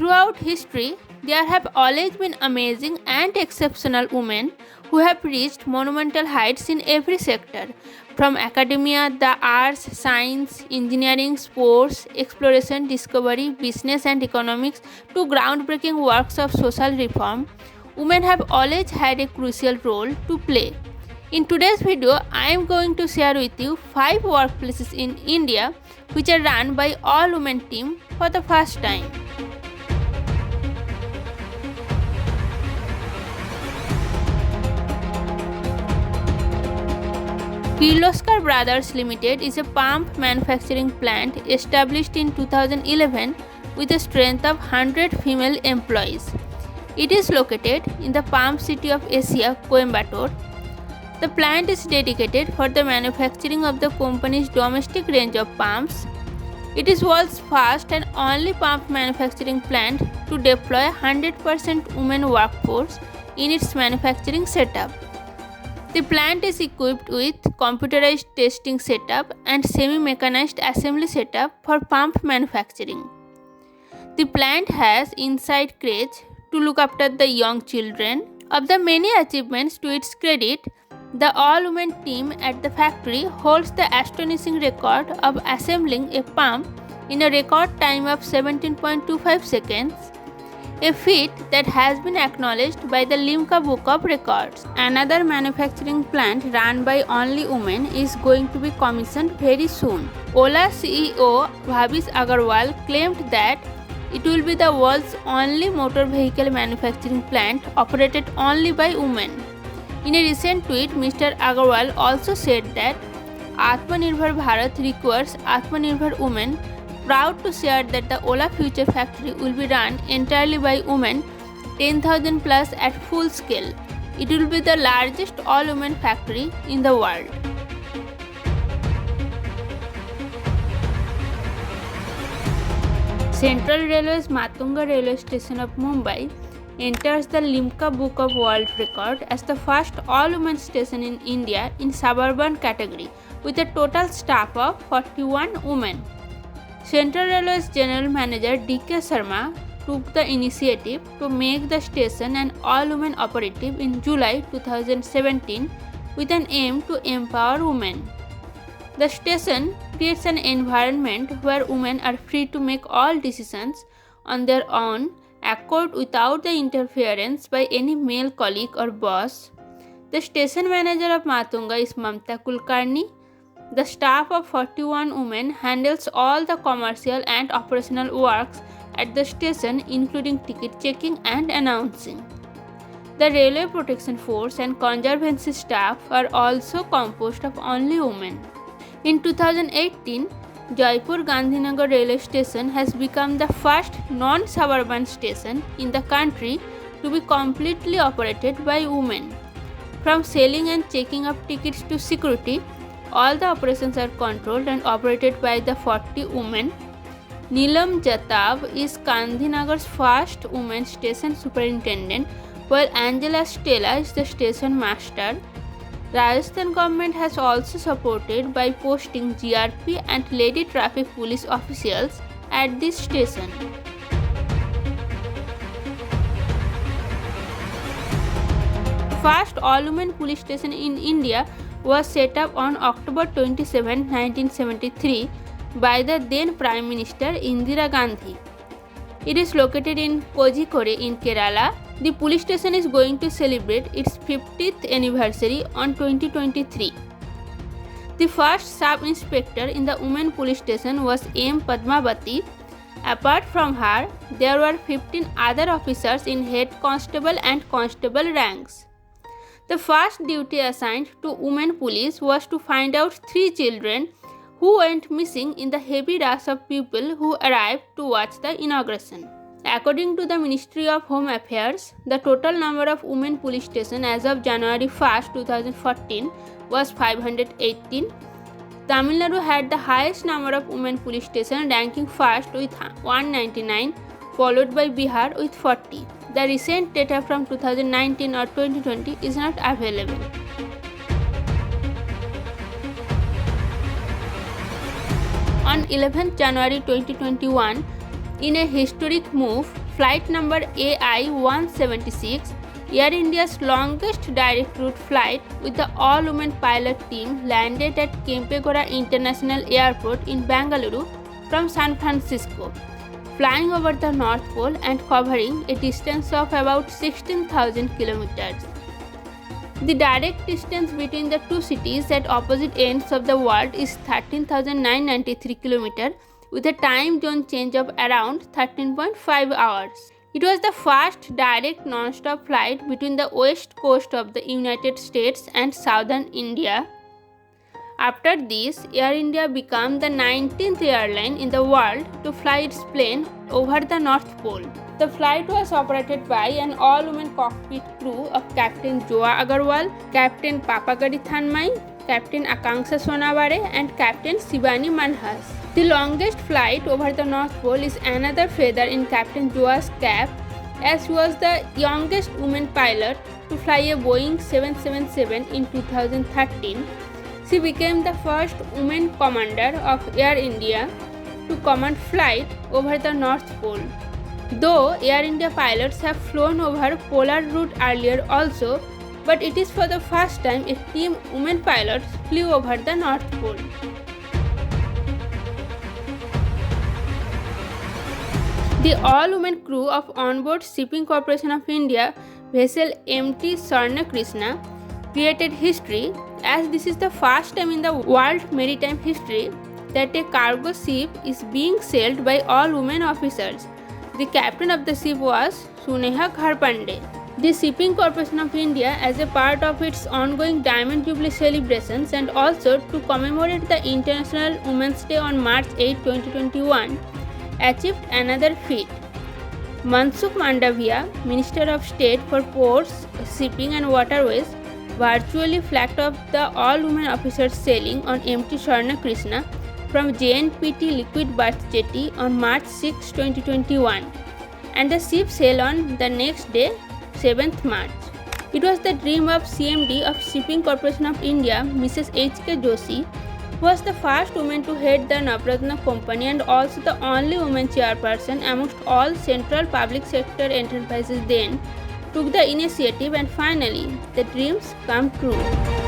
Throughout history, there have always been amazing and exceptional women who have reached monumental heights in every sector, from academia, the arts, science, engineering, sports, exploration, discovery, business, and economics to groundbreaking works of social reform. Women have always had a crucial role to play. In today's video, I am going to share with you 5 workplaces in India which are run by all women team for the first time. Kirloskar Brothers Limited is a pump manufacturing plant established in 2011 with a strength of 100 female employees. It is located in the pump city of Asia, Coimbatore. The plant is dedicated for the manufacturing of the company's domestic range of pumps. It is world's first and only pump manufacturing plant to deploy 100% women workforce in its manufacturing setup. The plant is equipped with computerized testing setup and semi-mechanized assembly setup for pump manufacturing. The plant has inside crèche to look after the young children. Of the many achievements to its credit, the all-women team at the factory holds the astonishing record of assembling a pump in a record time of 17.25 seconds, a feat that has been acknowledged by the Limca Book of Records. Another manufacturing plant run by only women is going to be commissioned very soon. Ola CEO Bhavish Agarwal claimed that it will be the world's only motor vehicle manufacturing plant operated only by women. In a recent tweet, Mr. Agarwal also said that Atmanirbhar Bharat requires Atmanirbhar women, proud to share that the Ola Future Factory will be run entirely by women, 10,000 plus at full scale. It will be the largest all-women factory in the world. Central Railway's Matunga railway station of Mumbai enters the Limca Book of World Record as the first all-women station in India in suburban category with a total staff of 41 women. Central Railway's General Manager D.K. Sharma took the initiative to make the station an all-women operative in July 2017 with an aim to empower women. The station creates an environment where women are free to make all decisions on their own accord without the interference by any male colleague or boss. The station manager of Matunga is Mamta Kulkarni. The staff of 41 women handles all the commercial and operational works at the station, including ticket checking and announcing. The Railway Protection Force and Conservancy staff are also composed of only women. In 2018, Jaipur Gandhinagar railway station has become the first non-suburban station in the country to be completely operated by women. From selling and checking of tickets to security, all the operations are controlled and operated by the 40 women. Neelam Jatav is Gandhinagar's first woman station superintendent, while Angela Stella is the station master. Rajasthan government has also supported by posting GRP and lady traffic police officials at this station. First all-women police station in India was set up on October 27, 1973 by the then Prime Minister Indira Gandhi. It is located in Kozhikode in Kerala. The police station is going to celebrate its 50th anniversary on 2023. The first sub-inspector in the women police station was M. Padmavati. Apart from her, there were 15 other officers in head constable and constable ranks. The first duty assigned to women police was to find out 3 children who went missing in the heavy rush of people who arrived to watch the inauguration. According to the Ministry of Home Affairs, the total number of women police stations as of January 1, 2014 was 518. Tamil Nadu had the highest number of women police stations, ranking first with 199, followed by Bihar with 40. The recent data from 2019 or 2020 is not available. On 11th January 2021, in a historic move, flight number AI-176, Air India's longest direct route flight with the all-women pilot team landed at Kempegowda International Airport in Bengaluru from San Francisco, flying over the North Pole and covering a distance of about 16,000 kilometers. The direct distance between the two cities at opposite ends of the world is 13,993 km with a time zone change of around 13.5 hours. It was the first direct non-stop flight between the west coast of the United States and southern India. After this, Air India became the 19th airline in the world to fly its plane over the North Pole. The flight was operated by an all-women cockpit crew of Captain Joa Agarwal, Captain Papagari Thanmai, Captain Akanksha Sonaware and Captain Shivani Manhas. The longest flight over the North Pole is another feather in Captain Joa's cap, as she was the youngest woman pilot to fly a Boeing 777 in 2013. She became the first woman commander of Air India to command flight over the North Pole. Though Air India pilots have flown over polar route earlier also, but it is for the first time a team women pilots flew over the North Pole. The all-women crew of onboard Shipping Corporation of India vessel MT Swarna Krishna created history, as this is the first time in the world maritime history that a cargo ship is being sailed by all women officers. The captain of the ship was Suneha Gharpande. The Shipping Corporation of India, as a part of its ongoing Diamond Jubilee celebrations and also to commemorate the International Women's Day on March 8, 2021, achieved another feat. Mansukh Mandavia, Minister of State for Ports, Shipping and Waterways, virtually flagged off the all-women officers sailing on MT Swarna Krishna from JNPT Liquid Berth Jetty on March 6, 2021, and the ship sailed on the next day, 7th March. It was the dream of CMD of Shipping Corporation of India, Mrs. H.K. Joshi, who was the first woman to head the Navratna company and also the only woman chairperson amongst all central public sector enterprises then, took the initiative, and finally the dreams come true.